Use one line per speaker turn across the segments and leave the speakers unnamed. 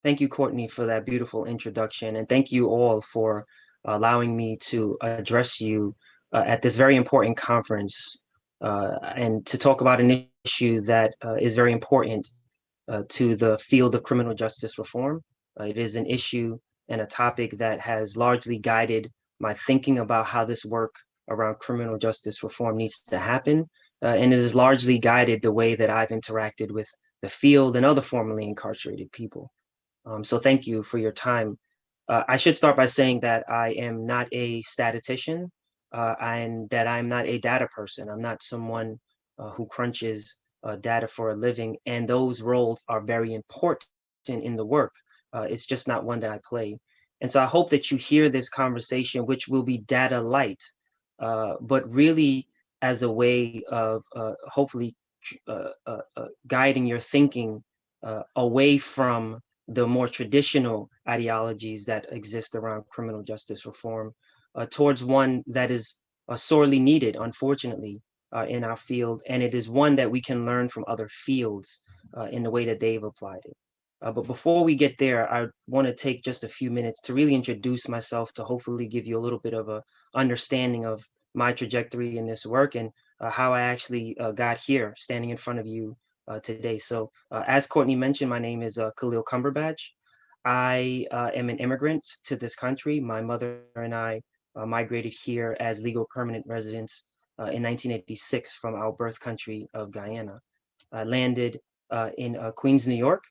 Thank you, Courtney, for that beautiful introduction. And thank you all for allowing me to address you at this very important conference and to talk about an issue that is very important to the field of criminal justice reform. It is an issue and a topic that has largely guided my thinking about how this work around criminal justice reform needs to happen. And it has largely guided the way that I've interacted with the field and other formerly incarcerated people. So thank you for your time. I should start by saying that I am not a statistician and that I'm not a data person. I'm not someone who crunches data for a living, and those roles are very important in the work. It's just not one that I play. And so I hope that you hear this conversation, which will be data light, but really as a way of hopefully guiding your thinking away from the more traditional ideologies that exist around criminal justice reform towards one that is sorely needed, unfortunately, in our field. And it is one that we can learn from other fields in the way that they've applied it. But before we get there, I want to take just a few minutes to really introduce myself to hopefully give you a little bit of a understanding of my trajectory in this work and how I actually got here standing in front of you today. So as Courtney mentioned, my name is Khalil Cumberbatch. I am an immigrant to this country. My mother and I migrated here as legal permanent residents in 1986 from our birth country of Guyana. I landed in Queens, New York,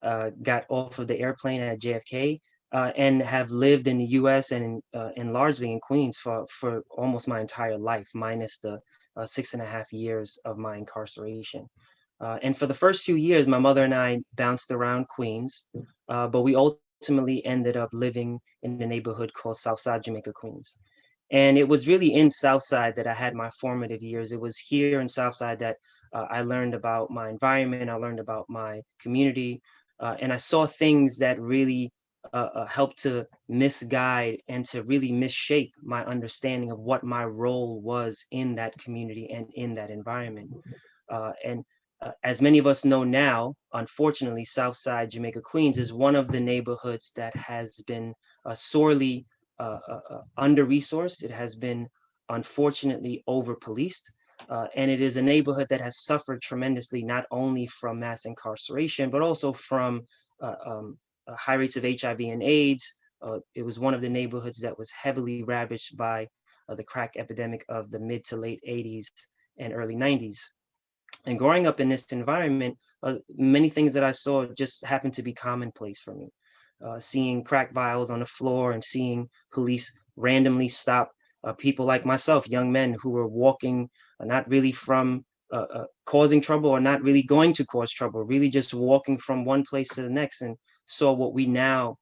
got off of the airplane at JFK, and have lived in the U.S. and largely in Queens for almost my entire life, minus the 6.5 years of my incarceration. And for the first few years, my mother and I bounced around Queens, but we ultimately ended up living in a neighborhood called Southside Jamaica, Queens. And it was really in Southside that I had my formative years. It was here in Southside that I learned about my environment, I learned about my community, and I saw things that really helped to misguide and to really misshape my understanding of what my role was in that community and in that environment. And as many of us know now, unfortunately, Southside Jamaica, Queens is one of the neighborhoods that has been sorely under-resourced. It has been unfortunately over-policed. And it is a neighborhood that has suffered tremendously, not only from mass incarceration, but also from high rates of HIV and AIDS. It was one of the neighborhoods that was heavily ravaged by the crack epidemic of the mid to late 80s and early 90s. And growing up in this environment, many things that I saw just happened to be commonplace for me. Seeing crack vials on the floor and seeing police randomly stop people like myself, young men who were walking, not really from causing trouble or not really going to cause trouble, really just walking from one place to the next, and saw what we now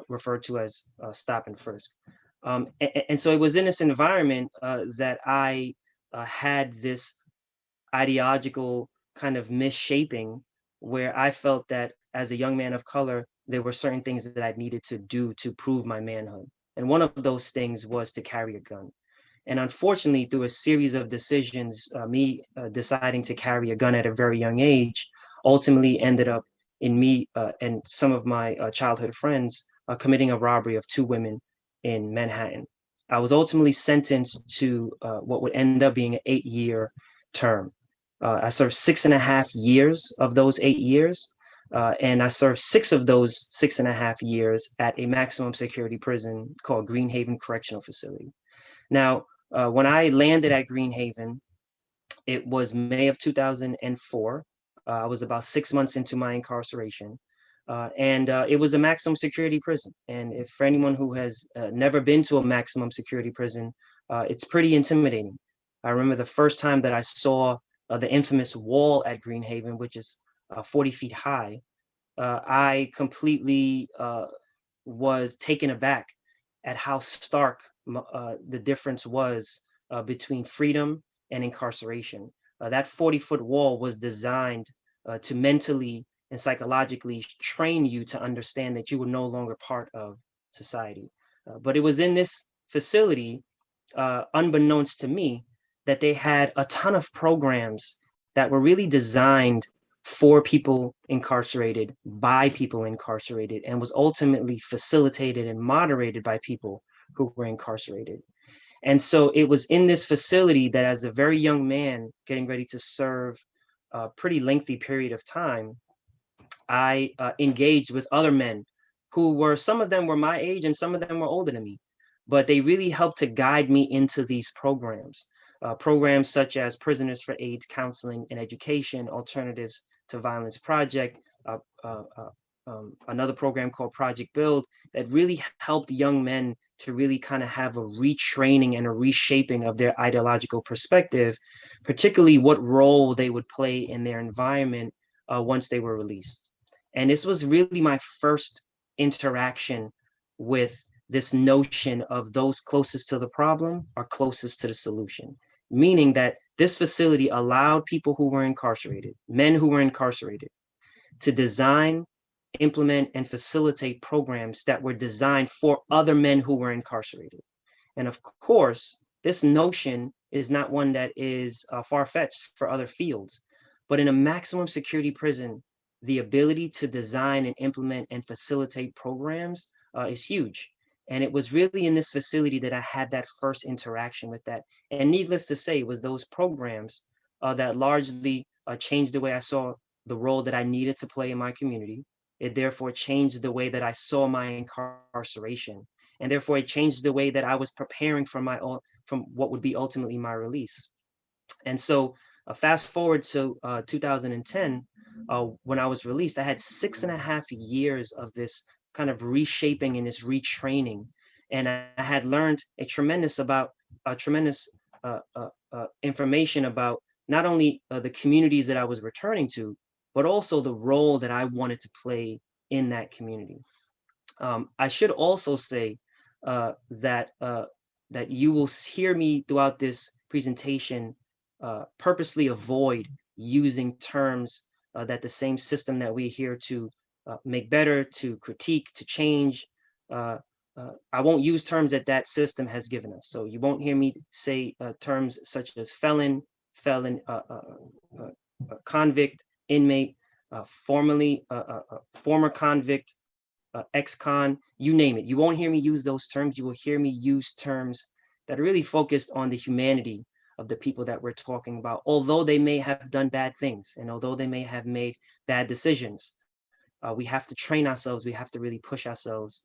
refer to as stop and frisk. And so it was in this environment that I had this ideological kind of misshaping where I felt that as a young man of color, there were certain things that I needed to do to prove my manhood. And one of those things was to carry a gun. And unfortunately, through a series of decisions, me deciding to carry a gun at a very young age ultimately ended up in me and some of my childhood friends committing a robbery of two women in Manhattan. I was ultimately sentenced to what would end up being an 8-year term. I served 6.5 years of those 8 years, and I served 6 of those 6.5 years at a maximum security prison called Greenhaven Correctional Facility. Now, when I landed at Greenhaven, it was May of 2004. I was about 6 months into my incarceration. And it was a maximum security prison. And if for anyone who has never been to a maximum security prison, it's pretty intimidating. I remember the first time that I saw the infamous wall at Greenhaven, which is 40 feet high. I completely was taken aback at how stark the difference was between freedom and incarceration. That 40-foot wall was designed to mentally and psychologically train you to understand that you were no longer part of society. But it was in this facility, unbeknownst to me, that they had a ton of programs that were really designed for people incarcerated, by people incarcerated, and was ultimately facilitated and moderated by people who were incarcerated. And so it was in this facility that, as a very young man getting ready to serve a pretty lengthy period of time, I engaged with other men who were, some of them were my age and some of them were older than me, but they really helped to guide me into these programs. Programs such as Prisoners for AIDS Counseling and Education, Alternatives to Violence Project, uh, uh, uh, another program called Project Build, that really helped young men to really kind of have a retraining and a reshaping of their ideological perspective, particularly what role they would play in their environment once they were released. And this was really my first interaction with this notion of those closest to the problem are closest to the solution, meaning that this facility allowed people who were incarcerated, men who were incarcerated, to design, implement, and facilitate programs that were designed for other men who were incarcerated. And of course, this notion is not one that is far-fetched for other fields, but in a maximum security prison, the ability to design and implement and facilitate programs is huge. And it was really in this facility that I had that first interaction with that. And needless to say, it was those programs that largely changed the way I saw the role that I needed to play in my community. It therefore changed the way that I saw my incarceration. And therefore it changed the way that I was preparing for from what would be ultimately my release. And so fast forward to 2010, when I was released, I had 6.5 years of this kind of reshaping and this retraining. And I had learned a tremendous information about not only the communities that I was returning to, but also the role that I wanted to play in that community. I should also say that you will hear me throughout this presentation purposely avoid using terms that the same system that we're here to make better, to critique, to change. I won't use terms that system has given us. So you won't hear me say terms such as felon, convict, inmate, former convict, ex-con, you name it. You won't hear me use those terms. You will hear me use terms that are really focused on the humanity of the people that we're talking about, although they may have done bad things and although they may have made bad decisions. We have to train ourselves. We have to really push ourselves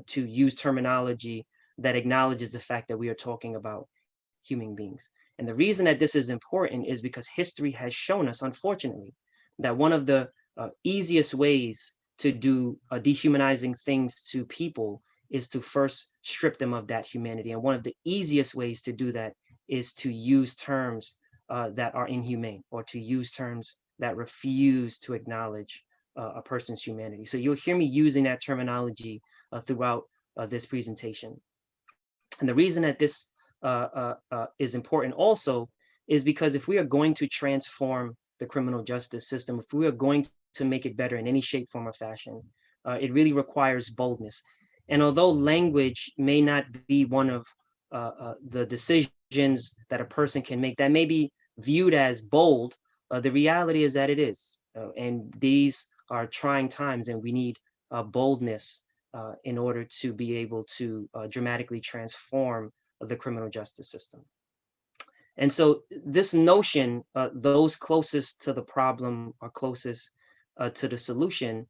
to use terminology that acknowledges the fact that we are talking about human beings. And the reason that this is important is because history has shown us, unfortunately, that one of the easiest ways to do dehumanizing things to people is to first strip them of that humanity. And one of the easiest ways to do that is to use terms that are inhumane, or to use terms that refuse to acknowledge a person's humanity. So you'll hear me using that terminology throughout this presentation. And the reason that this is important also is because if we are going to transform the criminal justice system, if we are going to make it better in any shape, form, or fashion, it really requires boldness. And although language may not be one of the decisions that a person can make that may be viewed as bold, the reality is that it is. And these are trying times, and we need boldness in order to be able to dramatically transform the criminal justice system. And so this notion, those closest to the problem are closest to the solution,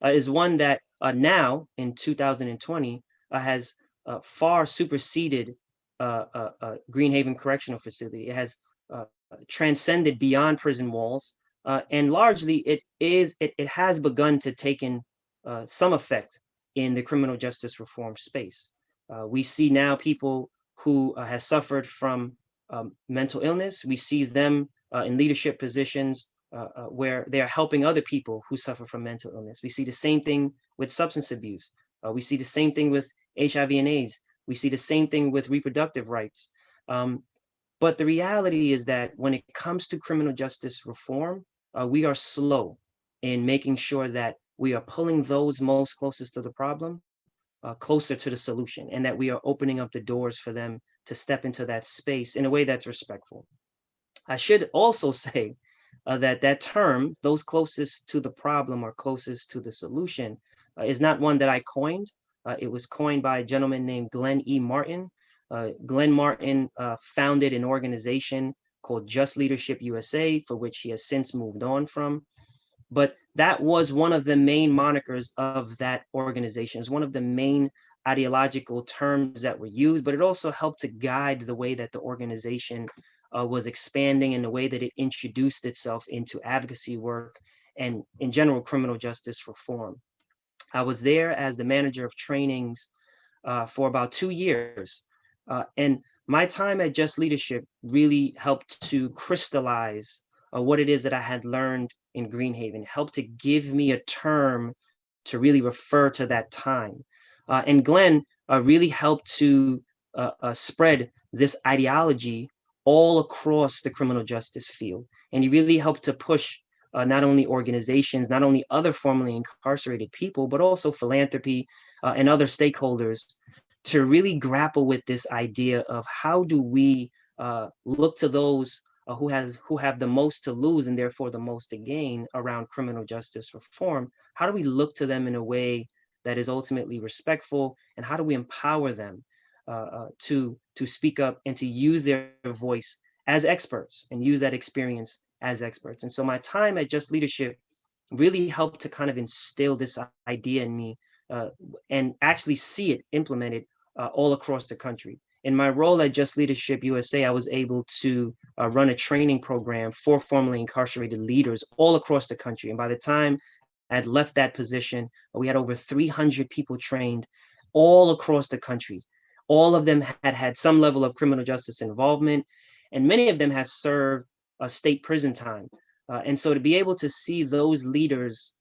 is one that now in 2020 has far superseded Greenhaven Correctional Facility. It has transcended beyond prison walls, and largely it has begun to take in some effect in the criminal justice reform space. We see now people who have suffered from mental illness. We see them in leadership positions where they are helping other people who suffer from mental illness. We see the same thing with substance abuse. We see the same thing with HIV and AIDS. We see the same thing with reproductive rights. But the reality is that when it comes to criminal justice reform, we are slow in making sure that we are pulling those most closest to the problem closer to the solution, and that we are opening up the doors for them to step into that space in a way that's respectful. I should also say that term, those closest to the problem or closest to the solution, is not one that I coined. It was coined by a gentleman named Glenn E. Martin. Glenn Martin founded an organization called Just Leadership USA, for which he has since moved on from. But that was one of the main monikers of that organization. It's one of the main ideological terms that were used, but it also helped to guide the way that the organization was expanding and the way that it introduced itself into advocacy work and, in general, criminal justice reform. I was there as the manager of trainings for about 2 years. And my time at Just Leadership really helped to crystallize what it is that I had learned in Greenhaven, helped to give me a term to really refer to that time. And Glenn really helped to spread this ideology all across the criminal justice field. And he really helped to push not only organizations, not only other formerly incarcerated people, but also philanthropy and other stakeholders to really grapple with this idea of how do we look to those who have the most to lose and therefore the most to gain around criminal justice reform. How do we look to them in a way that is ultimately respectful, and how do we empower them to speak up and to use their voice as experts and use that experience as experts? And so my time at Just Leadership really helped to kind of instill this idea in me and actually see it implemented all across the country. In my role at Just Leadership USA, I was able to run a training program for formerly incarcerated leaders all across the country. And by the time I had left that position, we had over 300 people trained all across the country. All of them had had some level of criminal justice involvement, and many of them have served a state prison time. And so to be able to see those leaders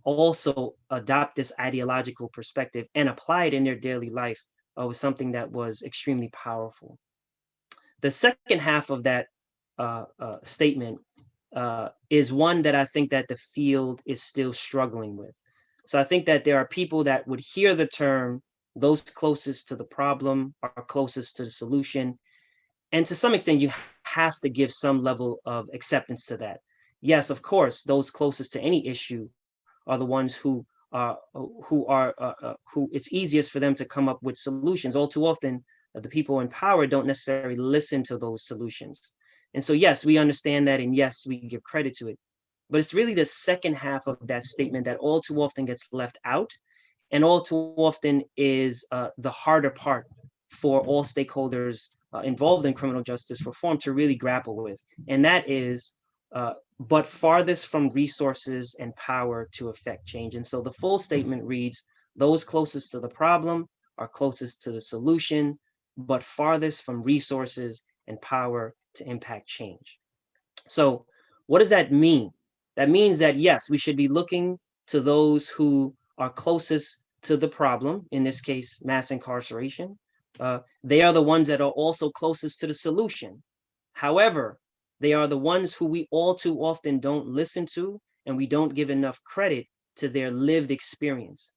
also adopt this ideological perspective and apply it in their daily life was something that was extremely powerful. The second half of that statement is one that I think that the field is still struggling with. So I think that there are people that would hear the term, those closest to the problem are closest to the solution. And to some extent, you have to give some level of acceptance to that. Yes, of course, those closest to any issue are the ones who it's easiest for them to come up with solutions. All too often, the people in power don't necessarily listen to those solutions. And so, yes, we understand that, and yes, we give credit to it. But it's really the second half of that statement that all too often gets left out, and all too often is the harder part for all stakeholders involved in criminal justice reform to really grapple with. And that is, but farthest from resources and power to affect change. And so the full statement reads, those closest to the problem are closest to the solution, but farthest from resources and power to impact change. So what does that mean? That means that, yes, we should be looking to those who are closest to the problem, in this case, mass incarceration. They are the ones that are also closest to the solution. However, they are the ones who we all too often don't listen to, and we don't give enough credit to their lived experience.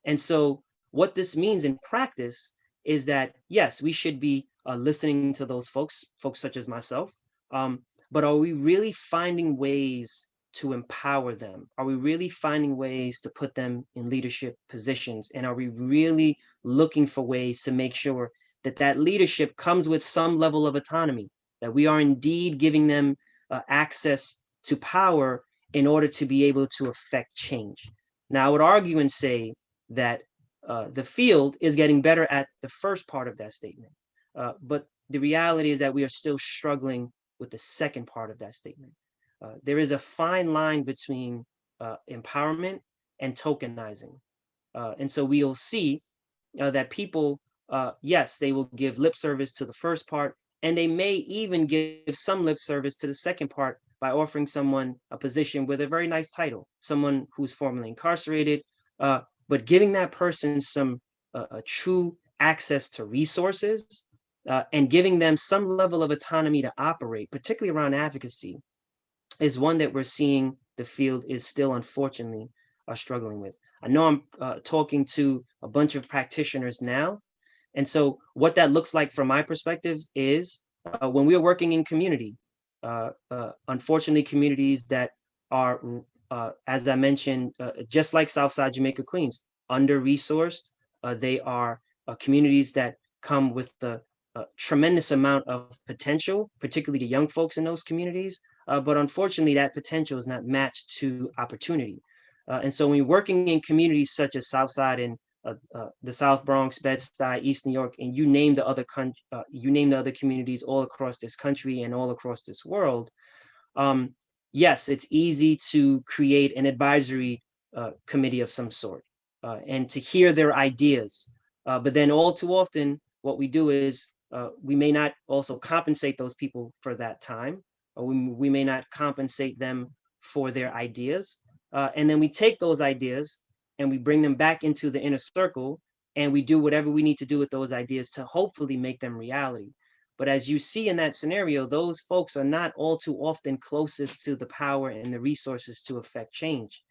And so what this means in practice is that, yes, we should be listening to those folks such as myself, but are we really finding ways to empower them? Are we really finding ways to put them in leadership positions? And are we really looking for ways to make sure that that leadership comes with some level of autonomy, that we are indeed giving them access to power in order to be able to affect change? Now, I would argue and say that the field is getting better at the first part of that statement. But the reality is that we are still struggling with the second part of that statement. There is a fine line between empowerment and tokenizing. And so we'll see that people, yes, they will give lip service to the first part, and they may even give some lip service to the second part by offering someone a position with a very nice title, someone who's formerly incarcerated, but giving that person some true access to resources and giving them some level of autonomy to operate, particularly around advocacy, is one that we're seeing the field is still unfortunately struggling with. I know I'm talking to a bunch of practitioners now. And so what that looks like from my perspective is when we're working in community, Unfortunately, communities that are, as I mentioned, just like Southside Jamaica, Queens, under-resourced. They are communities that come with a tremendous amount of potential, particularly the young folks in those communities. But unfortunately, that potential is not matched to opportunity. And so when you're working in communities such as Southside and the South Bronx, Bed-Stuy, East New York, and you name the other communities all across this country and all across this world. Um, yes, it's easy to create an advisory committee of some sort and to hear their ideas. But then all too often, what we do is we may not also compensate those people for that time, or we may not compensate them for their ideas. And then we take those ideas and we bring them back into the inner circle and we do whatever we need to do with those ideas to hopefully make them reality. But as you see in that scenario, those folks are not all too often closest to the power and the resources to affect change.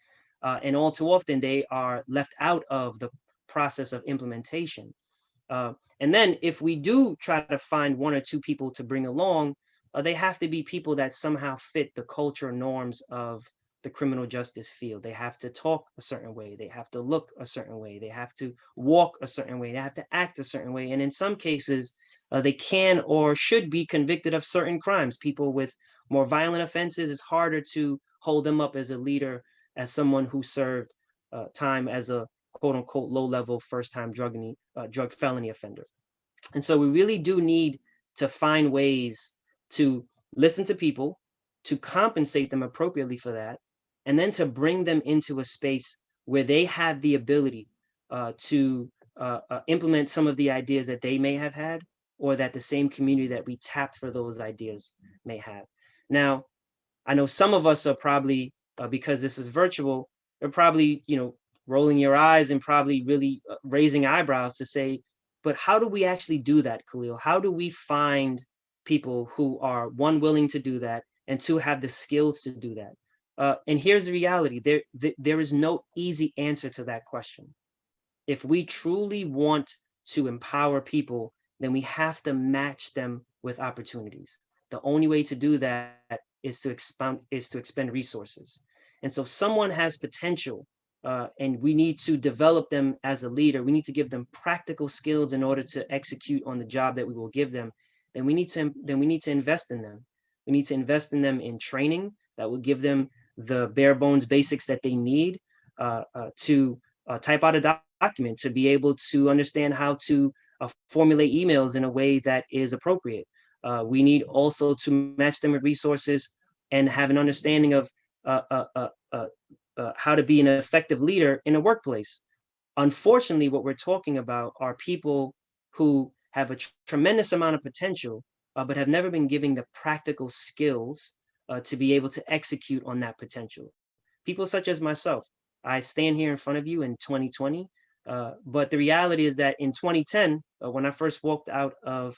And all too often they are left out of the process of implementation. And then if we do try to find one or two people to bring along, they have to be people that somehow fit the culture norms of the criminal justice field. They have to talk a certain way. They have to look a certain way. They have to walk a certain way. They have to act a certain way. And in some cases, they can or should be convicted of certain crimes. People with more violent offenses, it's harder to hold them up as a leader, as someone who served time as a quote unquote low level first time drug felony offender. And so we really do need to find ways to listen to people, to compensate them appropriately for that, and then to bring them into a space where they have the ability to implement some of the ideas that they may have had, or that the same community that we tapped for those ideas may have. Now, I know some of us are probably, because this is virtual, they're probably, rolling your eyes and probably really raising eyebrows to say, but how do we actually do that, Khalil? How do we find people who are, one, willing to do that, and two, have the skills to do that? And here's the reality. There is no easy answer to that question. If we truly want to empower people, then we have to match them with opportunities. The only way to do that is to expend resources. And so if someone has potential, and we need to develop them as a leader, we need to give them practical skills in order to execute on the job that we will give them, then we need to invest in them. We need to invest in them in training that will give them the bare bones basics that they need to type out a document, to be able to understand how to formulate emails in a way that is appropriate. We need also to match them with resources and have an understanding of how to be an effective leader in a workplace. Unfortunately, what we're talking about are people who have a tremendous amount of potential, but have never been given the practical skills to be able to execute on that potential. People such as myself, I stand here in front of you in 2020, but the reality is that in 2010, when I first walked out of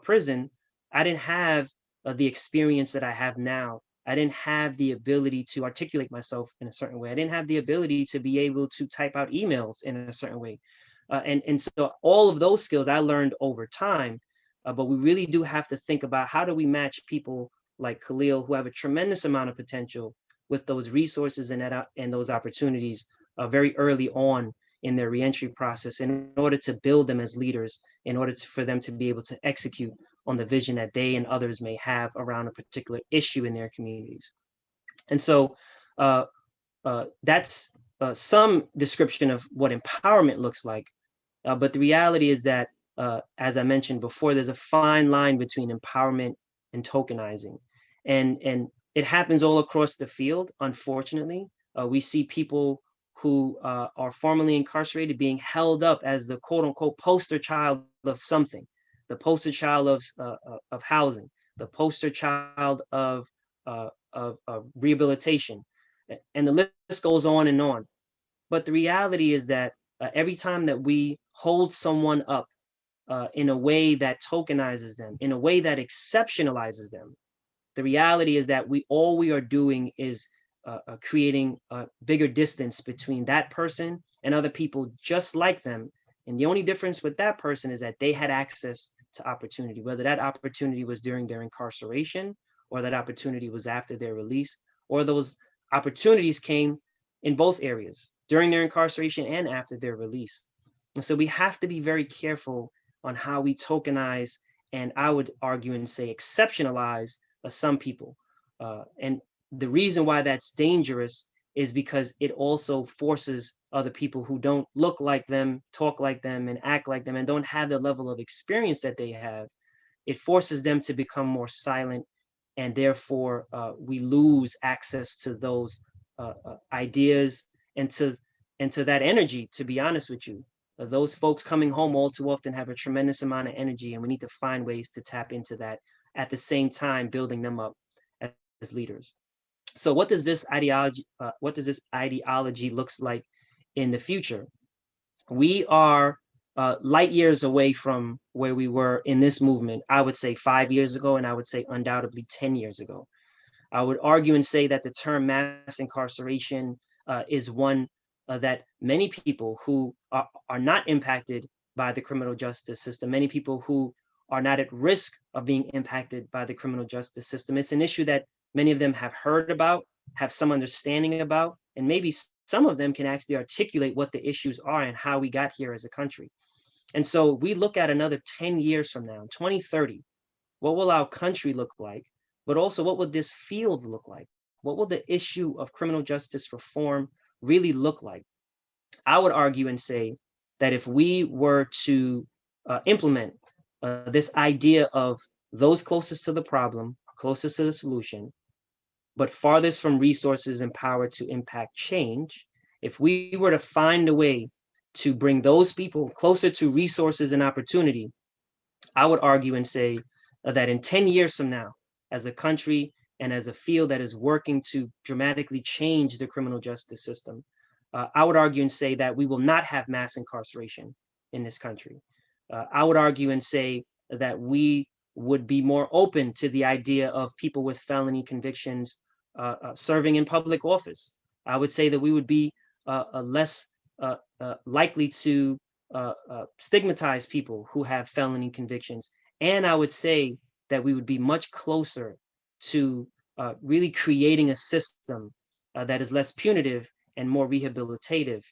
prison, I didn't have the experience that I have now. I didn't have the ability to articulate myself in a certain way. I didn't have the ability to be able to type out emails in a certain way. And so all of those skills I learned over time, but we really do have to think about how do we match people like Khalil, who have a tremendous amount of potential, with those resources and those opportunities very early on in their reentry process, in order to build them as leaders, in order for them to be able to execute on the vision that they and others may have around a particular issue in their communities. And so uh, that's some description of what empowerment looks like. But the reality is that, as I mentioned before, there's a fine line between empowerment and tokenizing. And it happens all across the field, unfortunately. We see people who are formerly incarcerated being held up as the quote unquote poster child of something, the poster child of housing, the poster child of rehabilitation. And the list goes on and on. But the reality is that every time that we hold someone up in a way that tokenizes them, in a way that exceptionalizes them, the reality is that all we are doing is creating a bigger distance between that person and other people just like them. And the only difference with that person is that they had access to opportunity, whether that opportunity was during their incarceration or that opportunity was after their release, or those opportunities came in both areas, during their incarceration and after their release. And so we have to be very careful on how we tokenize, and I would argue and say exceptionalize some people. And the reason why that's dangerous is because it also forces other people who don't look like them, talk like them, and act like them, and don't have the level of experience that they have. It forces them to become more silent, and therefore we lose access to those ideas and to that energy. To be honest with you, those folks coming home all too often have a tremendous amount of energy, and we need to find ways to tap into that at the same time building them up as leaders. So what does this ideology looks like in the future? We are light years away from where we were in this movement, I would say 5 years ago, and I would say undoubtedly 10 years ago. I would argue and say that the term mass incarceration is one that many people who are not impacted by the criminal justice system, many people who are not at risk of being impacted by the criminal justice system, it's an issue that many of them have heard about, have some understanding about, and maybe some of them can actually articulate what the issues are and how we got here as a country. And so we look at another 10 years from now, 2030, what will our country look like? But also, what would this field look like? What will the issue of criminal justice reform really look like? I would argue and say that if we were to implement this idea of those closest to the problem, closest to the solution, but farthest from resources and power to impact change, if we were to find a way to bring those people closer to resources and opportunity, I would argue and say that in 10 years from now, as a country and as a field that is working to dramatically change the criminal justice system, I would argue and say that we will not have mass incarceration in this country. I would argue and say that we would be more open to the idea of people with felony convictions serving in public office. I would say that we would be less likely to stigmatize people who have felony convictions. And I would say that we would be much closer to really creating a system that is less punitive and more rehabilitative.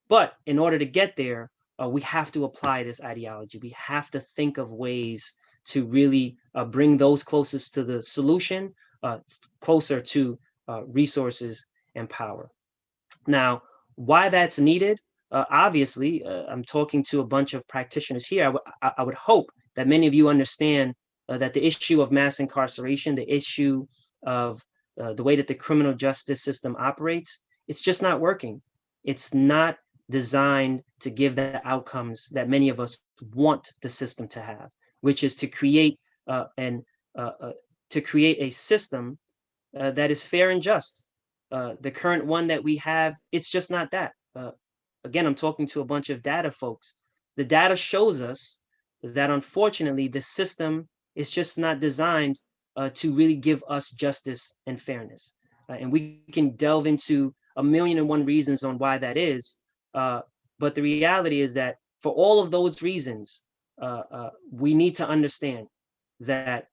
But in order to get there, we have to apply this ideology. We have to think of ways to really bring those closest to the solution, closer to resources and power. Now, why that's needed? Obviously, I'm talking to a bunch of practitioners here. I would hope that many of you understand that the issue of mass incarceration, the issue of the way that the criminal justice system operates, it's just not working. It's not designed to give the outcomes that many of us want the system to have, which is to create a system that is fair and just. The current one that we have, it's just not that. Again, I'm talking to a bunch of data folks. The data shows us that unfortunately, the system is just not designed to really give us justice and fairness. And we can delve into a million and one reasons on why that is. But the reality is that for all of those reasons, we need to understand that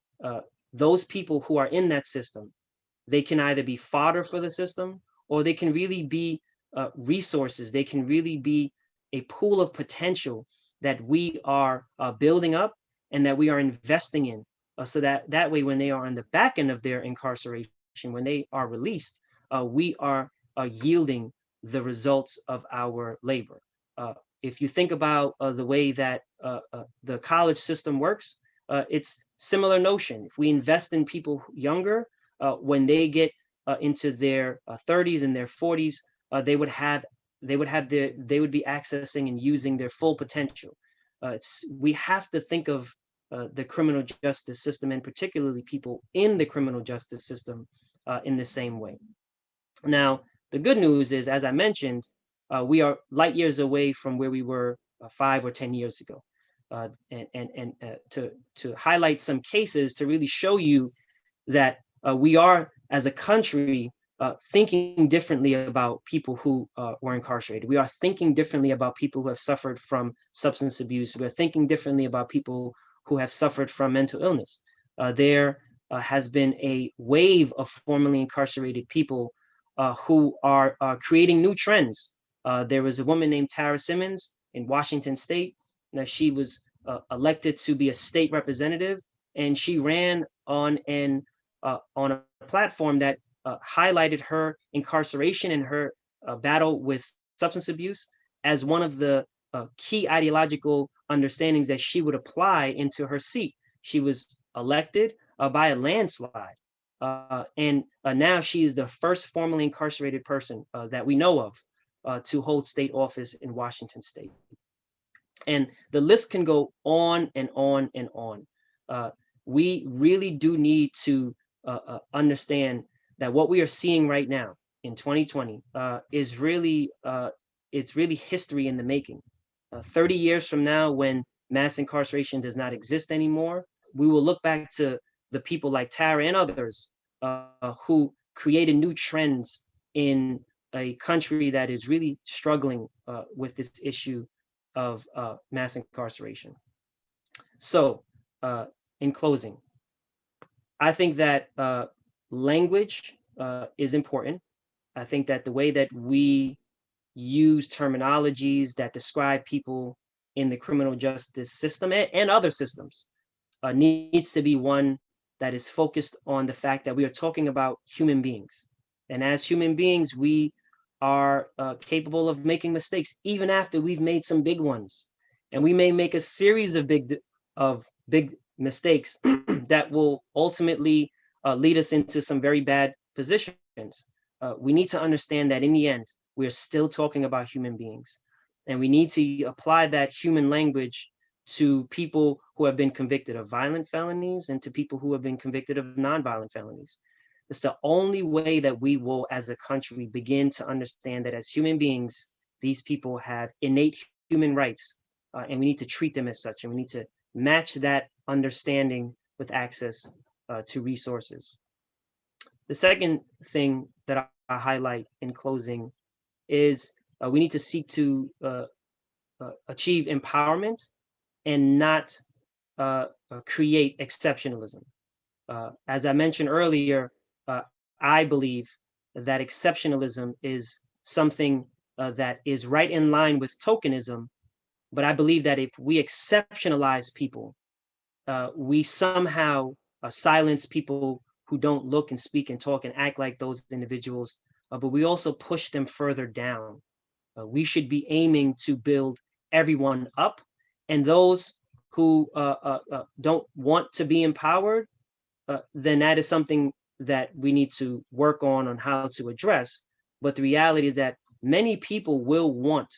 those people who are in that system, they can either be fodder for the system, or they can really be resources. They can really be a pool of potential that we are building up and that we are investing in, so that way, when they are on the back end of their incarceration, when they are released, we are yielding the results of our labor. If you think about the way that the college system works, it's similar notion. If we invest in people younger, when they get into their 30s and their 40s, they would be accessing and using their full potential. We have to think of the criminal justice system, and particularly people in the criminal justice system, in the same way. Now, the good news is, as I mentioned, we are light years away from where we were 5 or 10 years ago. And to highlight some cases to really show you that we are, as a country, thinking differently about people who were incarcerated. We are thinking differently about people who have suffered from substance abuse. We're thinking differently about people who have suffered from mental illness. There has been a wave of formerly incarcerated people who are creating new trends. There was a woman named Tara Simmons in Washington State. Now, she was elected to be a state representative, and she ran on a platform that highlighted her incarceration and her battle with substance abuse as one of the key ideological understandings that she would apply into her seat. She was elected by a landslide. And now she is the first formerly incarcerated person that we know of to hold state office in Washington State. And the list can go on and on and on. We really do need to understand that what we are seeing right now in 2020 is really it's really history in the making. 30 years from now, when mass incarceration does not exist anymore, we will look back to the people like Tara and others who created new trends in a country that is really struggling with this issue of mass incarceration. So, in closing, I think that language is important. I think that the way that we use terminologies that describe people in the criminal justice system and other systems needs to be one that is focused on the fact that we are talking about human beings. And as human beings, we are capable of making mistakes even after we've made some big ones. And we may make a series of big mistakes that will ultimately lead us into some very bad positions. We need to understand that in the end, we're still talking about human beings. And we need to apply that human language to people who have been convicted of violent felonies and to people who have been convicted of nonviolent felonies. It's the only way that we will, as a country, begin to understand that as human beings, these people have innate human rights, and we need to treat them as such, and we need to match that understanding with access to resources. The second thing that I highlight in closing is we need to seek to achieve empowerment and not create exceptionalism. As I mentioned earlier, I believe that exceptionalism is something that is right in line with tokenism, but I believe that if we exceptionalize people, we somehow silence people who don't look and speak and talk and act like those individuals, but we also push them further down. We should be aiming to build everyone up, and those who don't want to be empowered, then that is something that we need to work on how to address. But the reality is that many people will want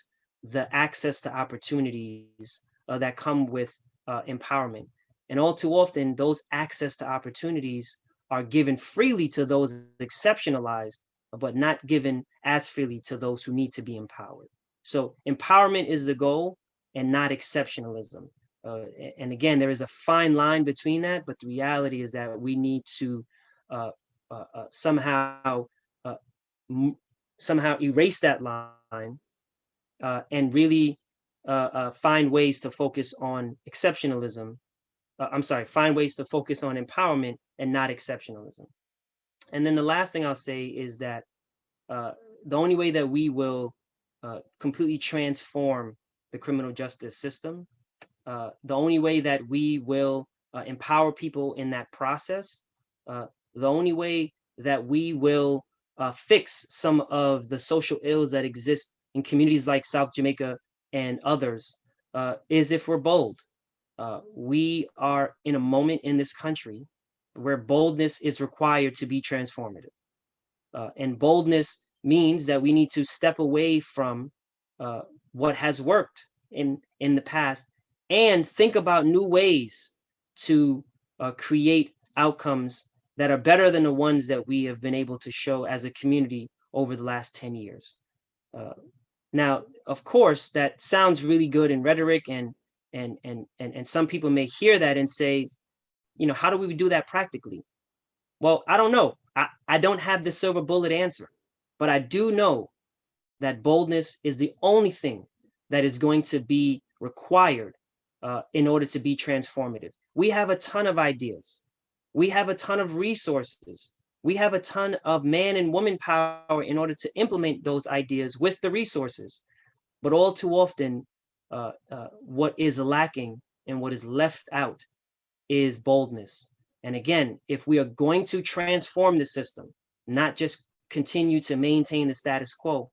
the access to opportunities that come with empowerment. And all too often, those access to opportunities are given freely to those exceptionalized, but not given as freely to those who need to be empowered. So empowerment is the goal and not exceptionalism. And again, there is a fine line between that, but the reality is that we need to somehow erase that line and really find ways to focus on exceptionalism. Find ways to focus on empowerment and not exceptionalism. And then the last thing I'll say is that the only way that we will completely transform the criminal justice system, the only way that we will empower people in that process, the only way that we will fix some of the social ills that exist in communities like South Jamaica and others is if we're bold. We are in a moment in this country where boldness is required to be transformative. And boldness means that we need to step away from what has worked in the past and think about new ways to create outcomes that are better than the ones that we have been able to show as a community over the last 10 years. Now, of course, that sounds really good in rhetoric, and some people may hear that and say, how do we do that practically? Well, I don't know. I don't have the silver bullet answer, but I do know that boldness is the only thing that is going to be required in order to be transformative. We have a ton of ideas. We have a ton of resources. We have a ton of man and woman power in order to implement those ideas with the resources. But all too often, what is lacking and what is left out is boldness. And again, if we are going to transform the system, not just continue to maintain the status quo,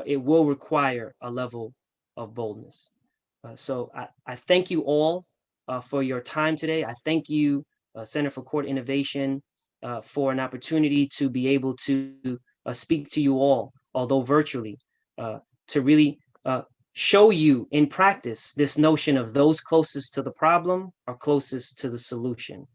it will require a level of boldness. So I thank you all for your time today. I thank you, Center for Court Innovation, for an opportunity to be able to speak to you all, although virtually, to really show you in practice this notion of those closest to the problem are closest to the solution.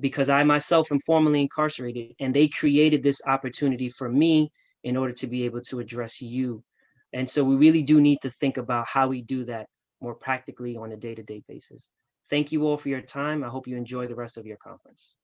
Because I myself am formerly incarcerated, and they created this opportunity for me in order to be able to address you. And so we really do need to think about how we do that more practically on a day-to-day basis. Thank you all for your time. I hope you enjoy the rest of your conference.